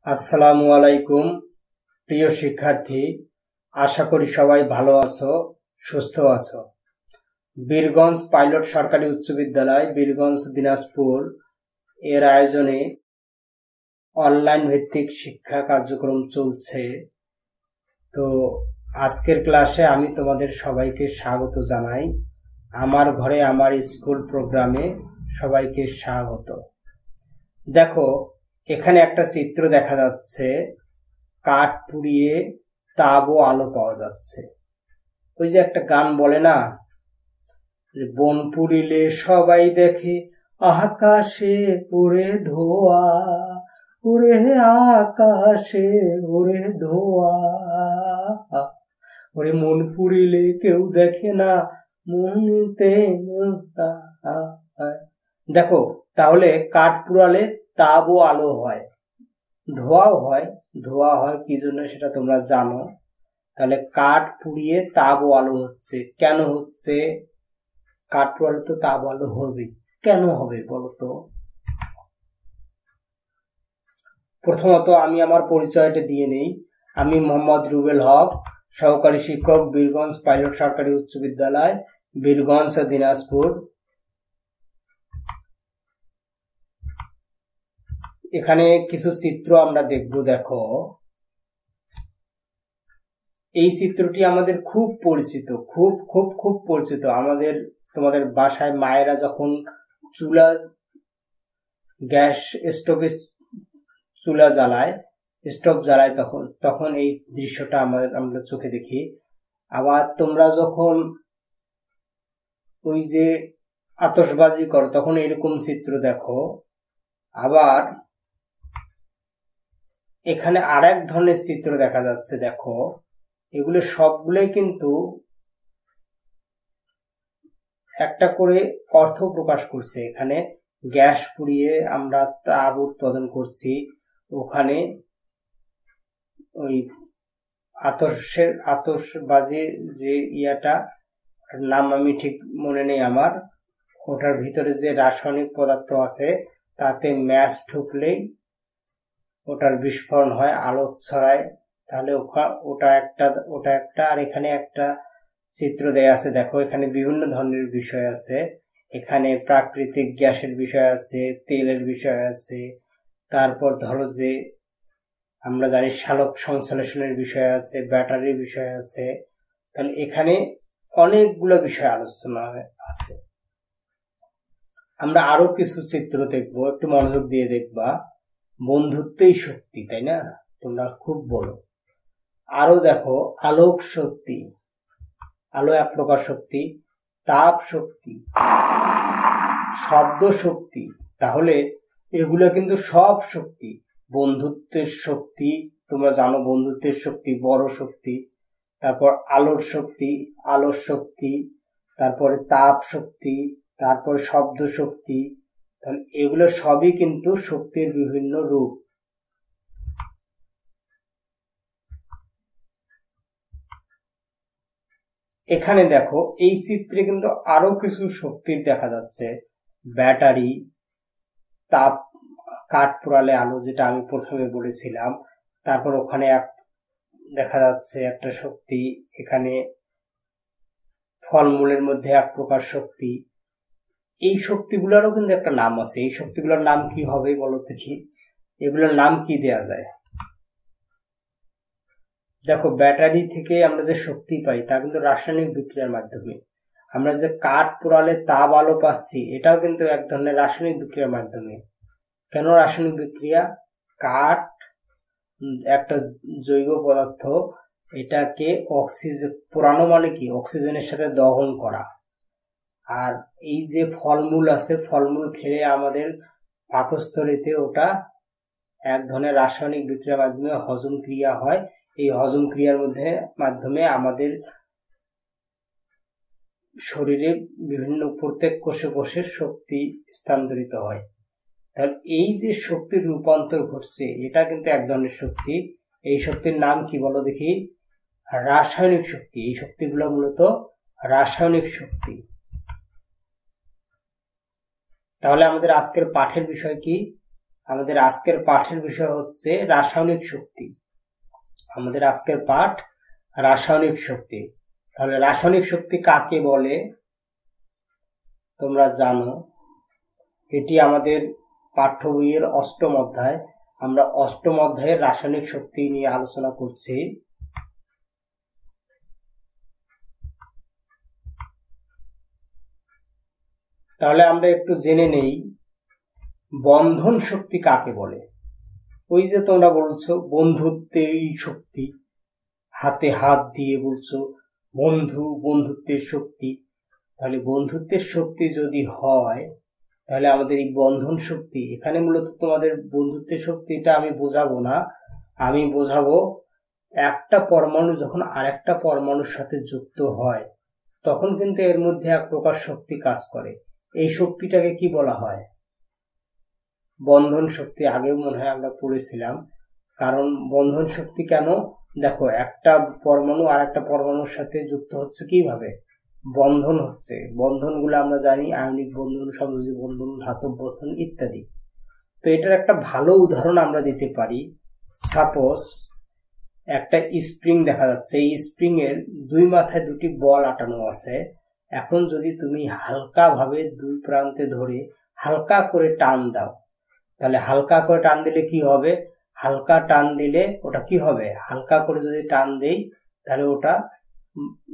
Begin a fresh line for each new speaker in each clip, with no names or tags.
আসসালামু আলাইকুম প্রিয় শিক্ষার্থী, আশা করি সবাই ভালো আছো, সুস্থ আছো। বীরগঞ্জ পাইলট সরকারি উচ্চ বিদ্যালয় বীরগঞ্জ দিনাজপুর এর আয়োজনে অনলাইন ভিত্তিক শিক্ষা কার্যক্রম চলছে। তো আজকের ক্লাসে আমি তোমাদের সবাইকে স্বাগত জানাই। আমার ঘরে আমার স্কুল প্রোগ্রামে সবাইকে স্বাগত। দেখো, এখানে একটা চিত্র দেখা যাচ্ছে, কাঠ পুড়িয়ে তাপ ও আলো পাওয়া যাচ্ছে। ওই যে একটা গান বলে না, বন পুড়িলে সবাই দেখে আকাশে উড়ে ধোয়া, উড়ে আকাশে উড়ে ধোয়া, ওরে মন পুড়িলে কেউ দেখে না মনতে। দেখো, তাহলে কাঠ পুড়ালে তাপ ও আলো হয়, ধোঁয়াও হয়। ধোঁয়া হয় কি জন্য সেটা তোমরা জানো। তাহলে কাঠ পুড়িয়ে তাপ ও আলো হচ্ছে। কেন হচ্ছে? কাঠ পুড়ালে তো তাপ আলো হবে, কেন হবে বলো তো? প্রথমত আমি আমার পরিচয়টা দিয়ে নেই। আমি মোহাম্মদ রুবেল হক, সহকারী শিক্ষক, বীরগঞ্জ পাইলট সরকারি উচ্চ বিদ্যালয় বীরগঞ্জ দিনাজপুর। এখানে কিছু চিত্র আমরা দেখব। দেখো, এই চিত্রটি আমাদের খুব পরিচিত, খুব খুব খুব পরিচিত। তোমাদের বাসায় মায়েরা যখন চুলা, গ্যাস স্টোভে চুলা জ্বালায়, স্টোভ জ্বালায়, তখন এই দৃশ্যটা আমরা চোখে দেখি। আবার তোমরা যখন ওই যে আতশবাজি করো তখন এরকম চিত্র দেখো। আবার এখানে আরেক ধরনের চিত্র দেখা যাচ্ছে। দেখো, এগুলো সবগুলোই কিন্তু একটা করে অর্থ প্রকাশ করছে। এখানে গ্যাস পুড়িয়ে আমরা তাপ উৎপাদন করছি, ওখানে ওই আতশবাজির যে নাম আমি ঠিক মনে নেই আমার, ওটার ভিতরে যে রাসায়নিক পদার্থ আছে তাতে ম্যাচ ঠুকলেই ওটার বিস্ফোরণ হয়, আলোক ছড়ায়। তাহলে ওটা একটা। আর এখানে একটা চিত্র দেয়া আছে। দেখো, এখানে বিভিন্ন ধরনের বিষয় আছে। এখানে প্রাকৃতিক গ্যাসের বিষয় আছে, তেলের বিষয় আছে, তারপর ধরো যে আমরা জানি সালোক সংশ্লেষণের বিষয় আছে, ব্যাটারির বিষয় আছে। তাহলে এখানে অনেকগুলো বিষয় আলোচনা আছে। আমরা আরো কিছু চিত্র দেখবো, একটু মনোযোগ দিয়ে দেখবা। বন্ধুত্বই শক্তি, তাই না? তোমরা খুব বলো। আরো দেখো, আলোক শক্তি, আলো এক প্রকার শক্তি, তাপ শক্তি, শব্দ শক্তি। তাহলে এগুলো কিন্তু সব শক্তি। বন্ধুত্বের শক্তি, তোমরা জানো বন্ধুত্বের শক্তি বড় শক্তি। তারপর আলোর শক্তি, আলোর শক্তি, তারপরে তাপ শক্তি, তারপর শব্দ শক্তি। তাহলে এগুলো সবই কিন্তু শক্তির বিভিন্ন রূপ। এখানে দেখো, এই চিত্রে কিন্তু আরো কিছু শক্তির দেখা যাচ্ছে। ব্যাটারি, তাপ, কাঠ পোড়ালে আলো, যেটা আমি প্রথমে বলেছিলাম। তারপর ওখানে দেখা যাচ্ছে একটা শক্তি। এখানে ফলমূলের মধ্যে এক প্রকার শক্তি। এই শক্তিগুলোরও কিন্তু একটা নাম আছে। এই শক্তিগুলোর নাম কি হবে বলো দেখি? এগুলোর নাম কি দেয়া যায়? দেখো, ব্যাটারি থেকে আমরা যে শক্তি পাই তা কিন্তু রাসায়নিক বিক্রিয়ার মাধ্যমে। আমরা যে কাঠ পোড়ালে তাপ আলো পাচ্ছি, এটাও কিন্তু এক ধরনের রাসায়নিক বিক্রিয়ার মাধ্যমে। কেন রাসায়নিক বিক্রিয়া? কাঠ একটা জৈব পদার্থ, এটাকে অক্সিজেন পোড়ানো মানে কি? অক্সিজেনের সাথে দহন করা। আর এই যে ফলমূল আছে, ফলমূল খেলে আমাদের পাকস্থলীতে ওটা এক ধরনের রাসায়নিক বিক্রিয়ার মাধ্যমে হজম ক্রিয়া হয়। এই হজম ক্রিয়ার মাধ্যমে আমাদের শরীরে বিভিন্ন প্রত্যেক কোষে কোষে শক্তি স্থানান্তরিত হয়। তাহলে এই যে শক্তির রূপান্তর ঘটছে, এটা কিন্তু এক ধরনের শক্তি। এই শক্তির নাম কি বলো দেখি? রাসায়নিক শক্তি। এই শক্তিগুলো মূলত রাসায়নিক শক্তি। তাহলে আমাদের আজকের পাঠের বিষয় কি? আমাদের আজকের পাঠের বিষয় হচ্ছে রাসায়নিক শক্তি। আমাদের আজকের পাঠ রাসায়নিক শক্তি। তাহলে রাসায়নিক শক্তি কাকে বলে তোমরা জানো। এটি আমাদের পাঠ্য বইয়ের ৮ম অধ্যায়। আমরা ৮ম অধ্যায়ের রাসায়নিক শক্তি নিয়ে আলোচনা করছি। তাহলে আমরা একটু জেনে নেই বন্ধন শক্তি কাকে বলে। ওই যে তোমরা বলছো বন্ধুত্বের শক্তি, হাতে হাত দিয়ে বলছো বন্ধুত্বের শক্তি। তাহলে বন্ধুত্বের শক্তি যদি হয় তাহলে আমাদের এই বন্ধন শক্তি, এখানে মূলত তোমাদের বন্ধুত্বের শক্তিটা আমি বোঝাবো না, আমি বোঝাবো একটা পরমাণু যখন আরেকটা পরমাণুর সাথে যুক্ত হয় তখন কিন্তু এর মধ্যে এক প্রকার শক্তি কাজ করে। এই শক্তিটাকে কি বলা হয়? বন্ধন শক্তি। আগেও মনে হয় আমরা পড়েছিলাম। কারণ বন্ধন শক্তি কেন? দেখো, একটা পরমাণু আর একটা পরমাণুর সাথে যুক্ত হচ্ছে কিভাবে? বন্ধন হচ্ছে। বন্ধনগুলো আমরা জানি আয়নিক বন্ধন, সমযোজী বন্ধন, ধাতব বন্ধন ইত্যাদি। তো এটার একটা ভালো উদাহরণ আমরা দিতে পারি। সাপোজ একটা স্প্রিং দেখা যাচ্ছে, এই স্প্রিং এর দুই মাথায় দুটি বল আটানো আছে। এখন যদি তুমি হালকা ভাবে দুই প্রান্তে ধরে হালকা করে টান দাও, তাহলে হালকা করে টান দিলে কি হবে? হালকা টান দিলে ওটা কি হবে? হালকা করে যদি টান দেই তাহলে ওটা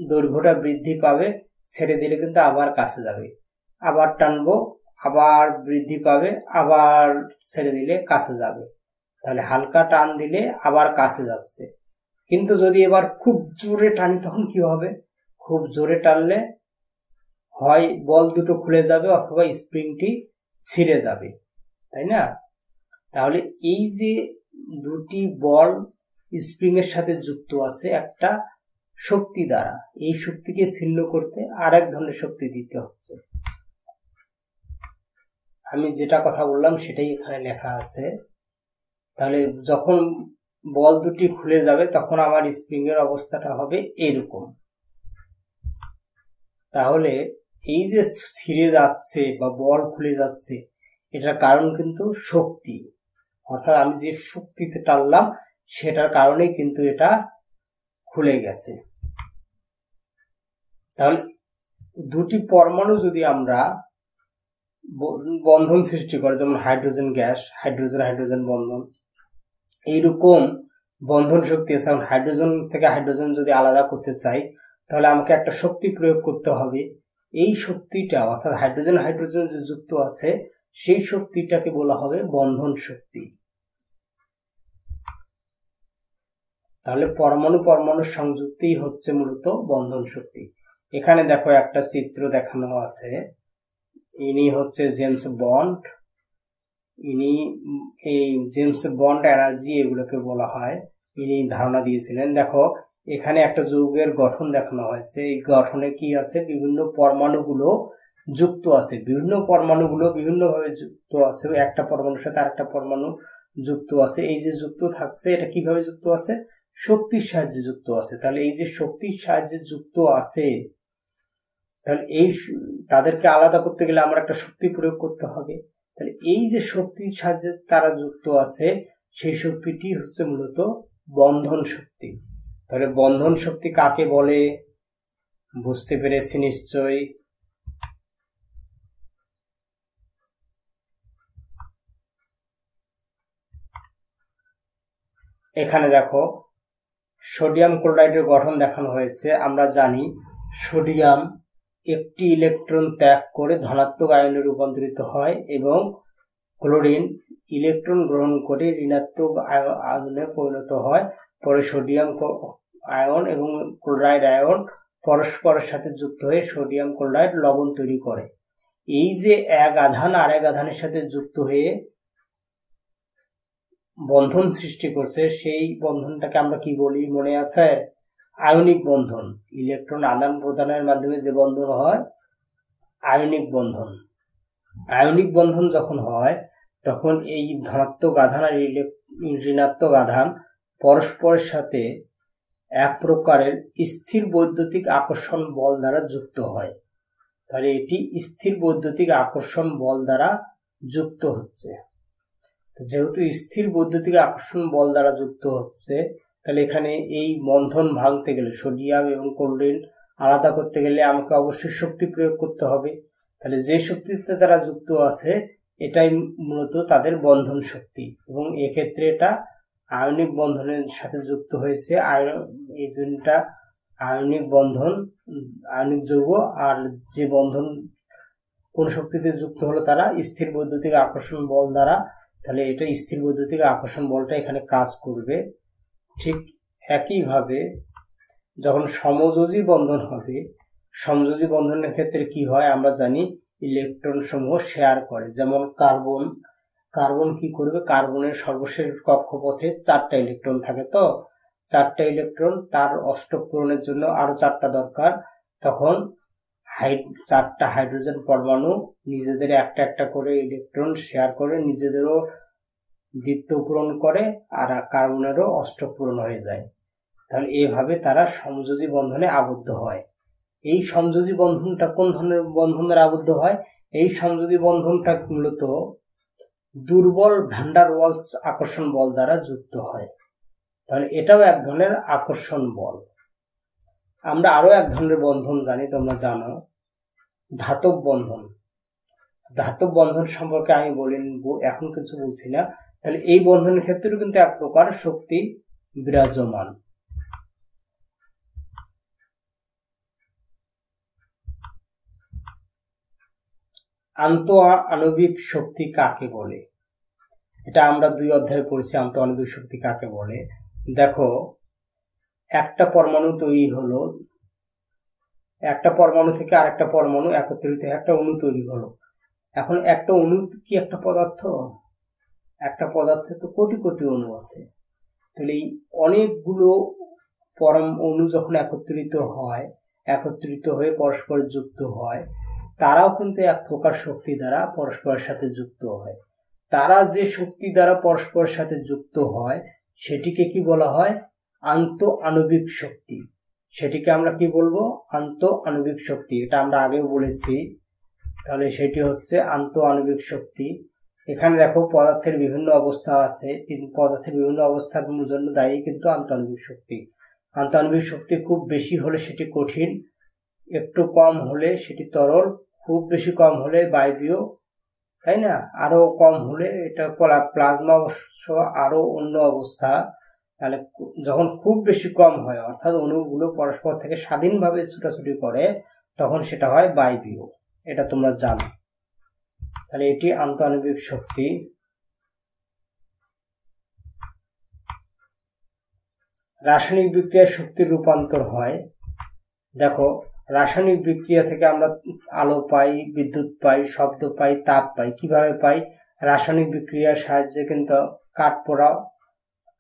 দৈর্ঘ্যটা বৃদ্ধি পাবে, ছেড়ে দিলে কিন্তু আবার কাছে যাবে। আবার টানবো, আবার বৃদ্ধি পাবে, আবার ছেড়ে দিলে কাছে যাবে। তাহলে হালকা টান দিলে আবার কাছে যাচ্ছে। কিন্তু যদি এবার খুব জোরে টানি তখন কি হবে? খুব জোরে টানলে হয় বল দুটো খুলে যাবে অথবা স্প্রিংটি ছিঁড়ে যাবে, তাই না? তাহলে এই যে দুটি বল স্প্রিং এর সাথে যুক্ত আছে একটা শক্তি দ্বারা, এই শক্তিকে ছিন্ন করতে আরেক ধরনের শক্তি দিতে হচ্ছে। আমি যেটা কথা বললাম সেটাই এখানে লেখা আছে। তাহলে যখন বল দুটি খুলে যাবে তখন আমার স্প্রিং এর অবস্থাটা হবে এরকম। তাহলে এই যে ছিঁড়ে যাচ্ছে বা বল খুলে যাচ্ছে এটার কারণ কিন্তু শক্তি, অর্থাৎ আমি যে শক্তিতে টানলাম সেটার কারণেই কিন্তু এটা খুলে গেছে। তাহলে দুটি পরমাণু যদি আমরা বন্ধন সৃষ্টি করে, যেমন হাইড্রোজেন গ্যাস, হাইড্রোজেন হাইড্রোজেন বন্ধন, এইরকম বন্ধন শক্তি আছে। হাইড্রোজেন থেকে হাইড্রোজেন যদি আলাদা করতে চাই তাহলে আমাকে একটা শক্তি প্রয়োগ করতে হবে। এই শক্তিটা অর্থাৎ হাইড্রোজেন হাইড্রোজেন যে যুক্ত আছে সেই শক্তিটাকে বলা হবে বন্ধন শক্তি। তাহলে পরমাণু পরমাণুর সংযুক্তই হচ্ছে মূলত বন্ধন শক্তি। এখানে দেখো একটা চিত্র দেখানো আছে। ইনি হচ্ছে জেমস বন্ড। ইনি এই জেমস বন্ড এনার্জি এগুলোকে বলা হয়, ইনি ধারণা দিয়েছিলেন। দেখো এখানে একটা যৌগের গঠন দেখানো হয়েছে। এই গঠনে কি আছে? বিভিন্ন পরমাণুগুলো যুক্ত আছে, বিভিন্ন পরমাণুগুলো বিভিন্ন ভাবে যুক্ত আছে, একটা পরমাণুর সাথে আরেকটা পরমাণু যুক্ত আছে। এই যে যুক্ত থাকছে এটা কিভাবে যুক্ত আছে? শক্তির সাহায্যে যুক্ত আছে। তাহলে এই যে শক্তির সাহায্যে যুক্ত আছে, তাহলে এই তাদেরকে আলাদা করতে গেলে আমার একটা শক্তি প্রয়োগ করতে হবে। তাহলে এই যে শক্তির সাহায্যে তারা যুক্ত আছে সেই শক্তিটি হচ্ছে মূলত বন্ধন শক্তি। তাহলে বন্ধন শক্তি কাকে বলে বুঝতে পেরেছি নিশ্চয়ই। এখানে দেখো সোডিয়াম ক্লোরাইডের গঠন দেখানো হয়েছে। আমরা জানি সোডিয়াম একটি ইলেকট্রন ত্যাগ করে ধনাত্মক আয়নে রূপান্তরিত হয় এবং ক্লোরিন ইলেকট্রন গ্রহণ করে ঋণাত্মক আয়নে পরিণত হয়। পরে সোডিয়াম আয়ন এবং ক্লোরাইড আয়ন পরস্পরের সাথে যুক্ত হয়ে সোডিয়াম ক্লোরাইড লবণ তৈরি করে। এই যে এক আধান আর এক আধানের সাথে যুক্ত হয়ে বন্ধন সৃষ্টি করছে সেই বন্ধনটাকে আমরা কি বলি মনে আছে? আয়নিক বন্ধন। ইলেকট্রন আদান প্রদানের মাধ্যমে যে বন্ধন হয় আয়নিক বন্ধন। আয়নিক বন্ধন যখন হয় তখন এই ধনাত্মক আধান আর ঋণাত্মক আধান পরস্পরের সাথে এক প্রকারের স্থির বৈদ্যুতিক আকর্ষণ বল দ্বারা যুক্ত হয়। তাহলে এটি স্থির বৈদ্যুতিক আকর্ষণ বল দ্বারা যুক্ত হচ্ছে। যেহেতু স্থির বৈদ্যুতিক আকর্ষণ বল দ্বারা যুক্ত হচ্ছে, তাহলে এখানে এই বন্ধন ভাঙতে গেলে, সোডিয়াম এবং ক্লোরিন আলাদা করতে গেলে আমাকে অবশ্যই শক্তি প্রয়োগ করতে হবে। তাহলে যে শক্তিতে তারা যুক্ত আছে এটাই মূলত তাদের বন্ধন শক্তি, এবং এক্ষেত্রে এটা আয়নিক বন্ধনের সাথে যুক্ত হয়েছে। এই জন্যটা আয়নিক বন্ধন, আয়নিক যৌগ। আর যে বন্ধন কোন শক্তিতে যুক্ত হলো, তারা স্থির বৈদ্যুতিক আকর্ষণ বল দ্বারা। তাহলে এটা স্থির বৈদ্যুতিক আকর্ষণ বলটা এখানে কাজ করবে। ঠিক একইভাবে যখন সমযোজী বন্ধন হবে, সমযোজী বন্ধনের ক্ষেত্রে কি হয় আমরা জানি, ইলেকট্রন সমূহ শেয়ার করে। যেমন কার্বন কি করবে, কার্বনের সর্বশেষ কক্ষপথে 4টা ইলেকট্রন থাকে, তো 4টা ইলেকট্রন, তার অষ্টক পূরণের জন্য আরো 4টা দরকার। তখন 4টা হাইড্রোজেন পরমাণু নিজেদের একটা একটা করে ইলেকট্রন শেয়ার করে নিজেদেরও দ্বিত্ব পূরণ করে, আর কার্বনেরও অষ্টক পূরণ হয়ে যায়। তাহলে এইভাবে তারা সমযোজী বন্ধনে আবদ্ধ হয়। এই সমযোজী বন্ধনটা কোন ধরনের বন্ধন দ্বারা আবদ্ধ হয়? এই সমযোজী বন্ধনটা মূলত দুর্বল ভ্যান ডার ওয়ালস আকর্ষণ বল দ্বারা যুক্ত হয়। তাহলে এটাও এক ধরনের আকর্ষণ বল। আমরা আরো এক ধরনের বন্ধন জানি, তোমরা জানো, ধাতব বন্ধন। ধাতব বন্ধন সম্পর্কে আমি এখন কিছু বলছি না। তাহলে এই বন্ধনের ক্ষেত্রেও কিন্তু এক প্রকার শক্তি বিরাজমান। আন্তঃআণবিক শক্তি কাকে বলে? এটা আমরা 2 অধ্যায়ে পড়েছি, আন্তঃআণবিক শক্তি কাকে বলে। দেখো, একটা পরমাণু তৈরি হলো, একটা পরমাণু থেকে আরেকটা পরমাণু একত্রিত হয়ে একটা অণু তৈরি হলো। এখন একটা অণু কি একটা পদার্থ? একটা পদার্থে তো কোটি কোটি অণু আছে। তাহলে এই অনেকগুলো অণু যখন একত্রিত হয়ে পরস্পর যুক্ত হয়, তারাও কিন্তু এক প্রকার শক্তি দ্বারা পরস্পরের সাথে যুক্ত হয়। তারা যে শক্তি দ্বারা পরস্পরের সাথে যুক্ত হয় সেটিকে কি বলা হয়? আন্তঃআণবিক শক্তি। সেটিকে আমরা কি বলবো? আন্তঃআণবিক শক্তি। এটা আমরা আগেও বলেছি। তাহলে সেটি হচ্ছে আন্তঃআণবিক শক্তি। এখানে দেখো পদার্থের বিভিন্ন অবস্থা আছে, কিন্তু পদার্থের বিভিন্ন অবস্থার জন্য দায়ী কিন্তু আন্তঃআণবিক শক্তি। আন্তঃআণবিক শক্তি খুব বেশি হলে সেটি কঠিন, একটু কম হলে সেটি তরল, খুব বেশি কম হলে বায়বীয়, তাই না? আরো কম হলে এটা প্লাজমা, অবশ্য আরো অন্য অবস্থা। তাহলে যখন খুব বেশি কম হয়, অর্থাৎ অণুগুলো পরস্পর থেকে স্বাধীনভাবে ছুটাছুটি করে, তখন সেটা হয় বায়বীয়। এটা তোমরা জানো। তাহলে এটি আন্তঃআণবিক শক্তি। রাসায়নিক বিক্রিয়ায় শক্তির রূপান্তর হয়। দেখো, রাসায়নিক বিক্রিয়া থেকে আমরা আলো পাই, বিদ্যুৎ পাই, শব্দ পাই, তাপ পাই। কিভাবে পাই? রাসায়নিক বিক্রিয়ার সাহায্যে কিন্তু কাঠ পোড়াও,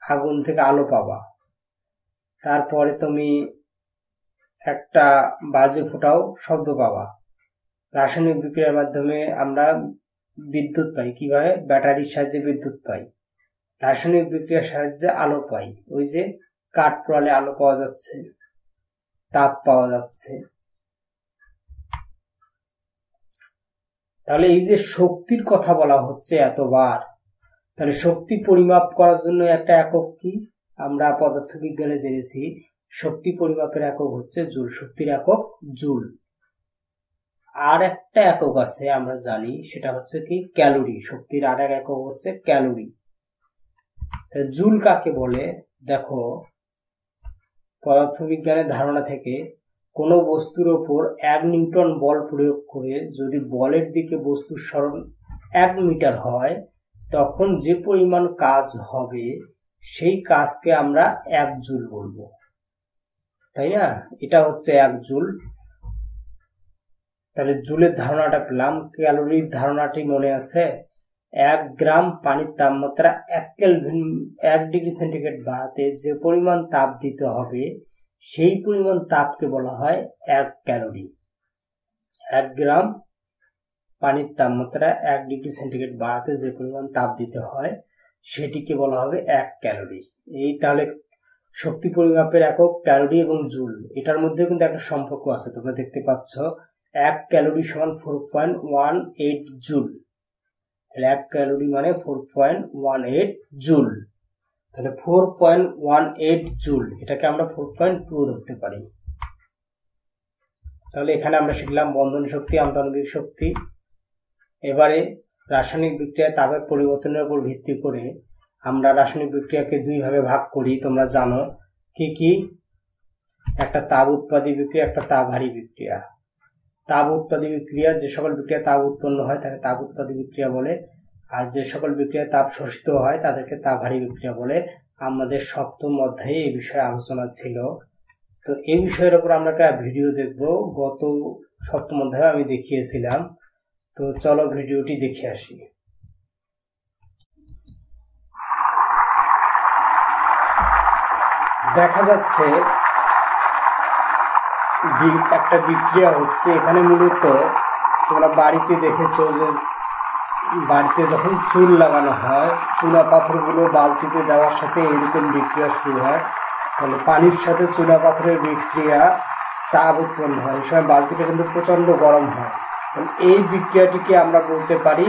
আগুন থেকে আলো পাবা। তারপরে তুমি একটা বাজি ফোটাও, শব্দ পাবা। রাসায়নিক বিক্রিয়ার মাধ্যমে আমরা বিদ্যুৎ পাই। কিভাবে? ব্যাটারির সাহায্যে বিদ্যুৎ পাই। রাসায়নিক বিক্রিয়ার সাহায্যে আলো পাই, ওই যে কাঠ পোড়ালে আলো পাওয়া যাচ্ছে, তাপ পাওয়া যাচ্ছে। তাহলে এই যে শক্তির কথা বলা হচ্ছে এতবার, তাহলে শক্তি পরিমাপ করার জন্য একটা একক কি? আমরা পদার্থবিজ্ঞানে জেনেছি শক্তি পরিমাপের একক হচ্ছে জুল। শক্তির একক জুল। আর একটা একক আছে আমরা জানি, সেটা হচ্ছে কি? ক্যালোরি। শক্তির আর এক একক হচ্ছে ক্যালোরি। জুল কাকে বলে? দেখো, পদার্থবিজ্ঞানের ধারণা থেকে কোনো বস্তুর ওপর 1 নিউটন বল প্রয়োগ করে যদি বলের দিকে বস্তুর সরণ 1 মিটার হয়, তখন যে পরিমাণ কাজ হবে সেই কাজকে আমরা 1 জুল বলবো, তাই না? এটা হচ্ছে 1 জুল। তাহলে জুলের ধারণাটা পেলাম। ক্যালোরির ধারণাটি মনে আছে? 1 গ্রাম পানির তাপমাত্রা 1 কেলভিন 1 ডিগ্রি সেন্টিগ্রেড বাড়াতে যে পরিমাণ তাপ দিতে হবে সেই পরিমাণ তাপকে বলা হয় 1 ক্যালোরি। 1 গ্রাম পানির তাপমাত্রা 1 ডিগ্রি সেন্টিগ্রেড বাড়াতে যে পরিমাণ তাপ দিতে হয় সেটিকে বলা হবে 1 ক্যালোরি। এই তাহলে শক্তি পরিমাপের একক ক্যালোরি এবং জুল, এটার মধ্যে কিন্তু একটা সম্পর্ক আছে। তোমরা দেখতে পাচ্ছ 1 ক্যালোরি সমান 4.18 জুল। তাহলে 1 ক্যালোরি মানে 4.18 জুল। তাহলে 4.18 জুল, এটাকে আমরা 4.2 ধরতে পারি। তাহলে এখানে আমরা শিখলাম বন্ধন শক্তি, আন্তঃআণবিক শক্তি। এবারে রাসায়নিক বিক্রিয়ায় তাপের পরিবর্তনের উপর ভিত্তি করে আমরা রাসায়নিক বিক্রিয়াকে দুই ভাগে ভাগ করি, তোমরা জানো কি কি? একটা তাপ উৎপাদী বিক্রিয়া, একটা তাপহারী বিক্রিয়া। তাপ উৎপাদী বিক্রিয়া, যে সকল বিক্রিয়া তাপ উৎপন্ন হয় তাকে তাপ উৎপাদী বিক্রিয়া বলে, আর যে সকল বিক্রিয়া তাপ শোষিত হয় তাদেরকে তাপহারী বিক্রিয়া বলে। আমাদের সপ্তম অধ্যায়ে এই বিষয়ে আলোচনা ছিল। তো এই বিষয়ের উপর আমরা একটা ভিডিও দেখব, গত সপ্তম অধ্যায়ে আমি দেখিয়েছিলাম। তো চলো ভিডিওটি দেখে আসি। দেখা যাচ্ছে একটা বিক্রিয়া হচ্ছে। এখানে মূলত তোমরা বাড়িতে দেখেছো যে বাড়িতে যখন চুল লাগানো হয়, চুনা পাথরগুলো বালতিতে দেওয়ার সাথে এরকম বিক্রিয়া শুরু হয়। তাহলে পানির সাথে চুনা পাথরের বিক্রিয়া, তাপ উৎপন্ন হয়। এই সময় বালতিটা কিন্তু প্রচন্ড গরম হয়। তাহলে এই বিক্রিয়াটিকে আমরা বলতে পারি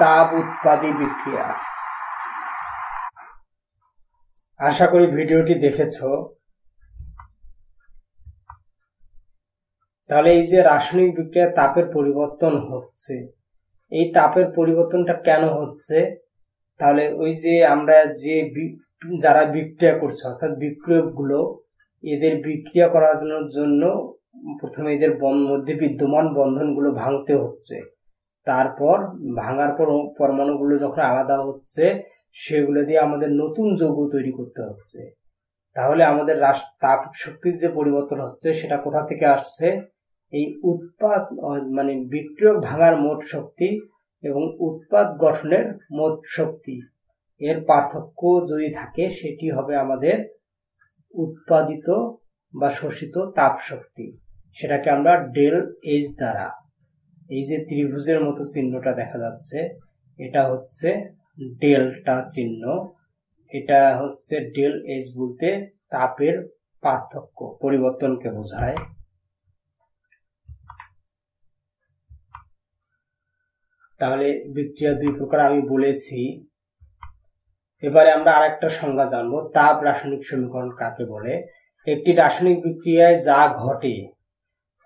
তাপ উৎপাদী বিক্রিয়া। আশা করি ভিডিওটি দেখেছো। তাহলে এই যে রাসায়নিক বিক্রিয়া তাপের পরিবর্তন হচ্ছে, এই তাপের পরিবর্তনটা কেন হচ্ছে? তাহলে ওই যে আমরা যে যারা বিক্রিয়া করছে, অর্থাৎ বিক্রিয়কগুলো, এদের বিক্রিয়া করানোর জন্য প্রথমে এদের মধ্যে বিদ্যমান বন্ধনগুলো ভাঙতে হচ্ছে। তারপর ভাঙার পর পরমাণুগুলো যখন আলাদা হচ্ছে, সেগুলো দিয়ে আমাদের নতুন যৌগ তৈরি করতে হচ্ছে। তাহলে আমাদের তাপ শক্তির যে পরিবর্তন হচ্ছে সেটা কোথা থেকে আসছে? এই উৎপাদ মানে বিক্রিয়ক ভাঙার মোট শক্তি এবং উৎপাদ গঠনের মোট শক্তি, এর পার্থক্য যদি থাকে সেটি হবে আমাদের উৎপাদিত বা শোষিত তাপ শক্তি। সেটাকে আমরা ডেল এইচ দ্বারা, এই যে ত্রিভুজের মতো চিহ্নটা দেখা যাচ্ছে, এটা হচ্ছে ডেল্টা চিহ্ন। এটা হচ্ছে ডেল এইচ বলতে তাপের পার্থক্য, পরিবর্তনকে বোঝায়। তাহলে বিক্রিয়া দুই প্রকার আমি বলেছি। এবারে আমরা আরেকটা সংজ্ঞা জানবো, তাপ রাসায়নিক সমীকরণ কাকে বলে। একটি রাসায়নিক বিক্রিয়ায় যা ঘটে,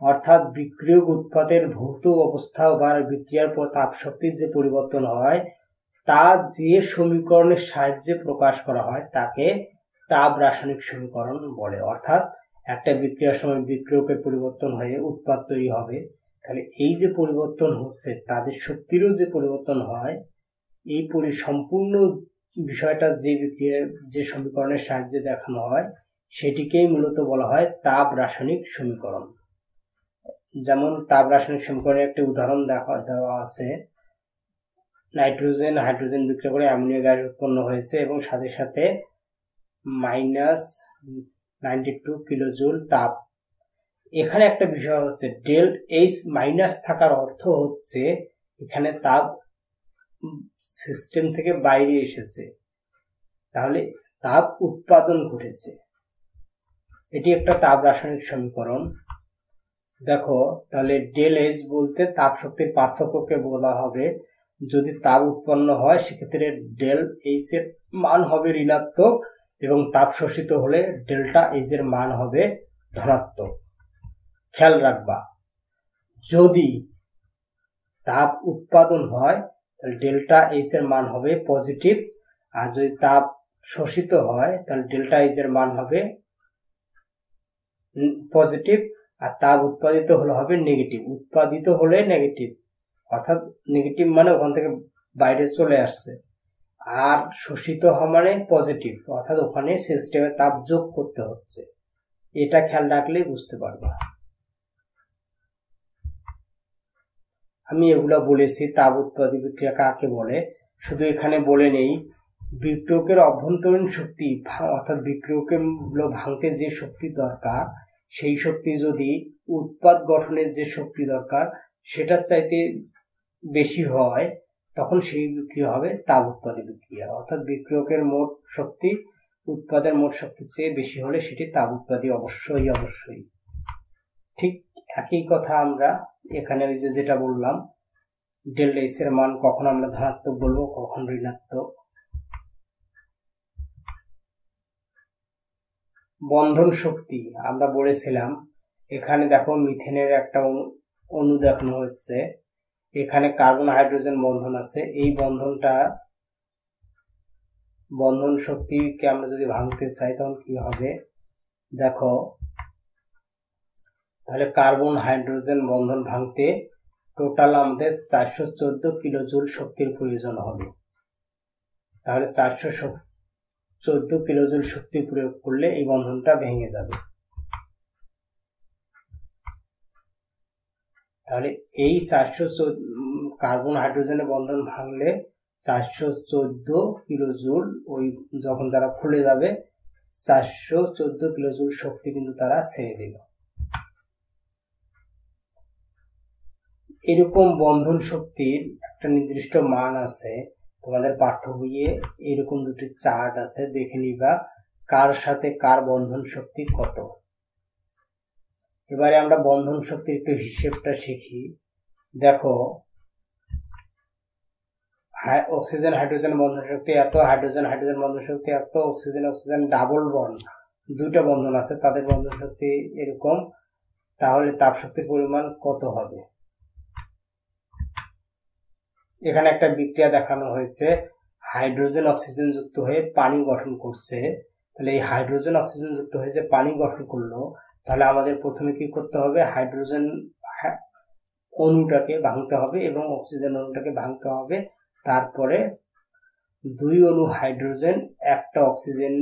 অর্থাৎ বিক্রিয়ক উৎপাদের ভৌত অবস্থা বা বিক্রিয়ার পর তাপ শক্তির যে পরিবর্তন হয়, তা যে সমীকরণের সাহায্যে প্রকাশ করা হয় তাকে তাপ রাসায়নিক সমীকরণ বলে। অর্থাৎ একটা বিক্রিয়ার সময় বিক্রিয়কের পরিবর্তন হয়ে উৎপাদ তৈরি হবে। তাহলে এই যে পরিবর্তন হচ্ছে, তাদের শক্তিরও যে পরিবর্তন হয়, এই সম্পূর্ণ বিষয়টা যে বিক্রিয়ার যে সমীকরণের সাহায্যে দেখানো হয়, সেটিকেই মূলত বলা হয় তাপ রাসায়নিক সমীকরণ। যেমন তাপ রাসায়নিক সমীকরণের একটি উদাহরণ দেওয়া আছে। নাইট্রোজেন হাইড্রোজেন বিক্রিয়া করে অ্যামোনিয়া গ্যাস উৎপন্ন হয়েছে এবং সাথে সাথে -92 কিলোজুল তাপ। এখানে একটা বিষয় হচ্ছে, ডেল এইচ মাইনাস থাকার অর্থ হচ্ছে এখানে তাপ সিস্টেম থেকে বাইরে এসেছে, তাহলে তাপ উৎপাদন ঘটেছে। এটি একটা তাপ রাসায়নিক সমীকরণ। দেখো, তাহলে ডেল এইচ বলতে তাপ শক্তির পার্থক্যকে বলা হবে। যদি তাপ উৎপন্ন হয় সেক্ষেত্রে ডেল এইচ এর মান হবে ঋণাত্মক এবং তাপ শোষিত হলে ডেল্টা এইচ এর মান হবে ধনাত্মক। খেয়াল রাখবা, যদি তাপ উৎপাদন হয় তাহলে ডেল্টা এইচ এর মান হবে পজিটিভ, আর যদি তাপ শোষিত হয় তাহলে ডেল্টা এইচ এর মান হবে পজিটিভ, আর তাপ উৎপাদিত হলে হবে নেগেটিভ। উৎপাদিত হলে নেগেটিভ, অর্থাৎ নেগেটিভ মানে ওখান থেকে বাইরে চলে আসছে, আর শোষিত হওয়া মানে পজিটিভ, অর্থাৎ ওখানে সিস্টেমে তাপ যোগ করতে হচ্ছে। এটা খেয়াল রাখলে বুঝতে পারবা। আমি এগুলা বলেছি তাপ উৎপাদী বিক্রিয়া কাকে বলে। শুধু এখানে বলে নেই, বিক্রিয়কের অভ্যন্তরীণ শক্তি, অর্থাৎ বিক্রিয়কে ভাঙতে যে শক্তি দরকার, সেই শক্তি যদি উৎপাদ গঠনের যে শক্তি দরকার সেটার চাইতে বেশি হয়, তখন সেই বিক্রিয়া হবে তাপ উৎপাদী বিক্রিয়া। অর্থাৎ বিক্রিয়কের মোট শক্তি উৎপাদের মোট শক্তির চেয়ে বেশি হলে সেটি তাপ উৎপাদী অবশ্যই। ঠিক একই কথা আমরা এখানে ওই যেটা বললাম, ডেল্টা এইচ এর মান কখন আমরা ধনাত্মক বলবো, কখন ঋণাত্মক। বন্ধন শক্তি আমরা বলেছিলাম, এখানে দেখো মিথেনের একটা অণু দেখানো হচ্ছে, এখানে কার্বন হাইড্রোজেন বন্ধন আছে। এই বন্ধন শক্তিকে আমরা যদি ভাঙতে চাই তখন কি হবে দেখো, তাহলে কার্বন হাইড্রোজেন বন্ধন ভাঙতে টোটাল আমাদের 414 কিলোজুল শক্তির প্রয়োজন হবে। তাহলে 414 কিলোজুল শক্তি প্রয়োগ করলে এই বন্ধনটা ভেঙে যাবে। তাহলে এই 414 কার্বন হাইড্রোজেনের বন্ধন ভাঙলে 414 কিলোজুল, ওই যখন তারা খুলে যাবে 414 কিলোজুল শক্তি কিন্তু তারা ছেড়ে দিল। এরকম বন্ধন শক্তির একটা নির্দিষ্ট মান আছে, তোমাদের পাঠ্য বইয়ে এরকম দুটি চার্ট আছে, দেখে নিবা কার সাথে কার বন্ধন শক্তি কত। এবারে আমরা বন্ধন শক্তির একটু হিসেবটা শিখি। দেখো, অক্সিজেন হাইড্রোজেন বন্ধন শক্তি এত, হাইড্রোজেন হাইড্রোজেন বন্ধন শক্তি এত, অক্সিজেন অক্সিজেন ডাবল বন্ড দুইটা বন্ধন আছে, তাদের বন্ধন শক্তি এরকম। তাহলে তাপ শক্তির পরিমাণ কত হবে? এখানে একটা বিক্রিয়া দেখানো হয়েছে, হাইড্রোজেন অক্সিজেন যুক্ত হয়ে পানি গঠন করছে। তাহলে এই হাইড্রোজেন অক্সিজেন যুক্ত হয়ে যে পানি গঠন করলো, তাহলে আমাদের প্রথমে কি করতে হবে, হাইড্রোজেন অণুটাকে ভাঙতে হবে এবং অক্সিজেন অণুটাকে ভাঙতে হবে। তারপরে দুই অণু হাইড্রোজেন, একটা অক্সিজেন,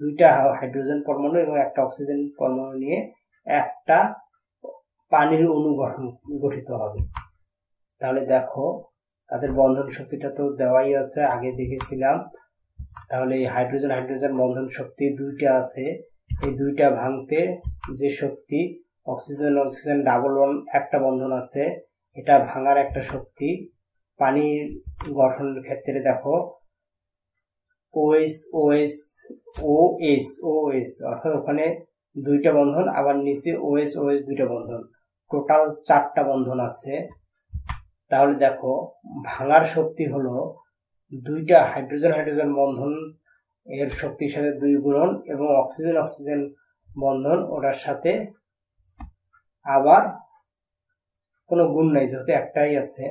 দুইটা হাইড্রোজেন পরমাণু এবং একটা অক্সিজেন পরমাণু নিয়ে একটা পানির অণু গঠিত হবে। তাহলে দেখো, তাদের বন্ধন শক্তিটা তো দেওয়াই আছে, আগে দেখেছিলাম। তাহলে এই হাইড্রোজেন হাইড্রোজেন বন্ধন শক্তি দুইটা আছে, এই দুইটা ভাঙতে যে শক্তি, অক্সিজেন অক্সিজেন ডাবল বন্ড একটা বন্ধন আছে, এটা ভাঙার একটা শক্তি। পানির গঠনের ক্ষেত্রে দেখো OH OH OH OH, অর্থাৎ ওখানে দুইটা বন্ধন, আবার নিচে OH OH দুইটা বন্ধন, টোটাল 4টা বন্ধন আছে। তাহলে দেখো, ভাঙার শক্তি হলো দুইটা হাইড্রোজেন হাইড্রোজেন বন্ধন এর শক্তির সাথে 2 গুণন এবং অক্সিজেন অক্সিজেন বন্ধন ওটার সাথে আবার কোনো গুণ নাই, যেহেতু একটাই আছে।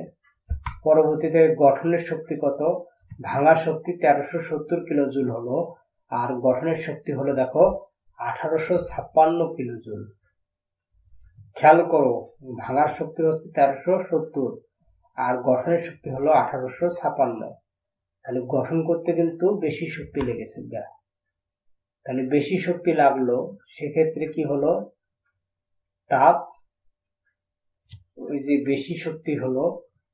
পরবর্তীতে গঠনের শক্তি কত, ভাঙার শক্তি 1370 কিলোজুল হলো, আর গঠনের শক্তি হলো দেখো 1856 কিলোজুল। খেয়াল করো, ভাঙার শক্তি হচ্ছে 1370 আর গঠনের শক্তি হলো 1856। তাহলে গঠন করতে কিন্তু বেশি শক্তি লেগেছে। তাহলে বেশি শক্তি লাগলো, সেক্ষেত্রে কি হলো, তাপ, ওই যে বেশি শক্তি হলো,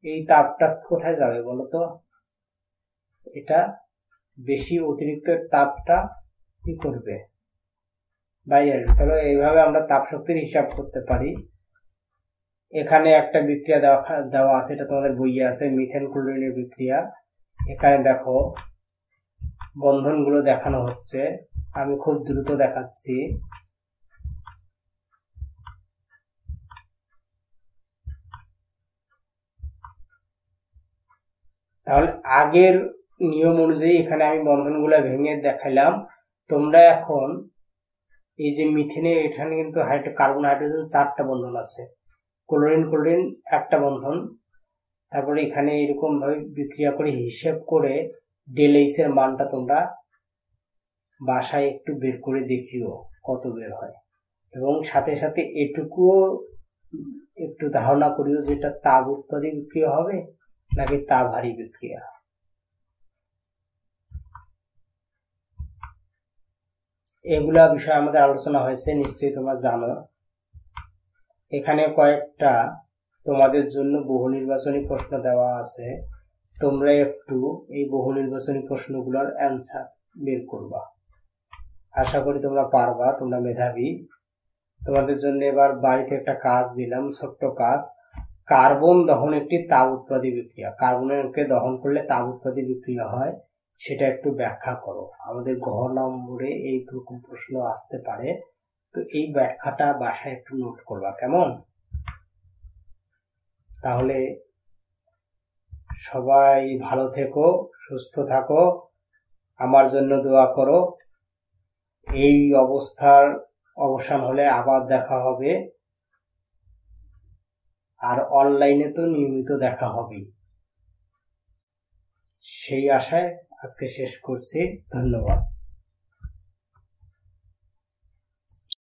এই তাপটা কোথায় যাবে বলতো, এটা বেশি অতিরিক্ত তাপটা কি করবে, বাইরে আসবে। তাহলে এইভাবে আমরা তাপ শক্তির হিসাব করতে পারি। এখানে একটা বিক্রিয়া দেওয়া আছে, এটা তোমাদের বইয়ে আছে, মিথেন ক্লোরিনের বিক্রিয়া। এখানে দেখো বন্ধনগুলো দেখানো হচ্ছে, আমি খুব দ্রুত দেখাচ্ছি। তাহলে আগের নিয়ম অনুযায়ী এখানে আমি বন্ধনগুলো ভেঙে দেখাইলাম। তোমরা এখন এই যে মিথেনে, এখানে কিন্তু কার্বন হাইড্রোজেন 4টা বন্ধন আছে, ক্লোরিন ক্লোরিন একটা বন্ধন। তারপরে এখানে এরকম ভাবে বিক্রিয়া করে হিসেব করে ডেল এইচ এর মানটা তোমরা বাসায় একটু বের করে দেখিও কত বের হয়, এবং সাথে সাথে এটুকুও একটু ধারণা করিও যে এটা তাপ উৎপাদী বিক্রিয়া হবে নাকি তাপহারী বিক্রিয়া। এগুলা বিষয় আমাদের আলোচনা হয়েছে, নিশ্চয়ই তোমরা জানো। এখানে কয়েকটা তোমাদের জন্য বহু নির্বাচনী প্রশ্ন দেওয়া আছে, তোমরা একটু এই বহু নির্বাচনী প্রশ্নগুলোর অ্যান্সার বের করবা। আশা করি তোমরা পারবা, তোমরা মেধাবী। তোমাদের জন্য এবার বাড়িতে একটা কাজ দিলাম, ছোট্ট কাজ। কার্বন দহন একটি তাপ উৎপাদী বিক্রিয়া, কার্বনকে দহন করলে তাপ উৎপাদী বিক্রিয়া হয়, সেটা একটু ব্যাখ্যা করো। আমাদের ঘ নম্বরে এই রকম প্রশ্ন আসতে পারে, তো এই ব্যাখ্যাটা বাসায় একটু নোট করবা, কেমন? তাহলে সবাই ভালো থেকো, সুস্থ থাকো, আমার জন্য দোয়া করো। এই অবস্থার অবসান হলে আবার দেখা হবে, আর অনলাইনে তো নিয়মিত দেখা হবে। সেই আশায় আজকে শেষ করছি। ধন্যবাদ।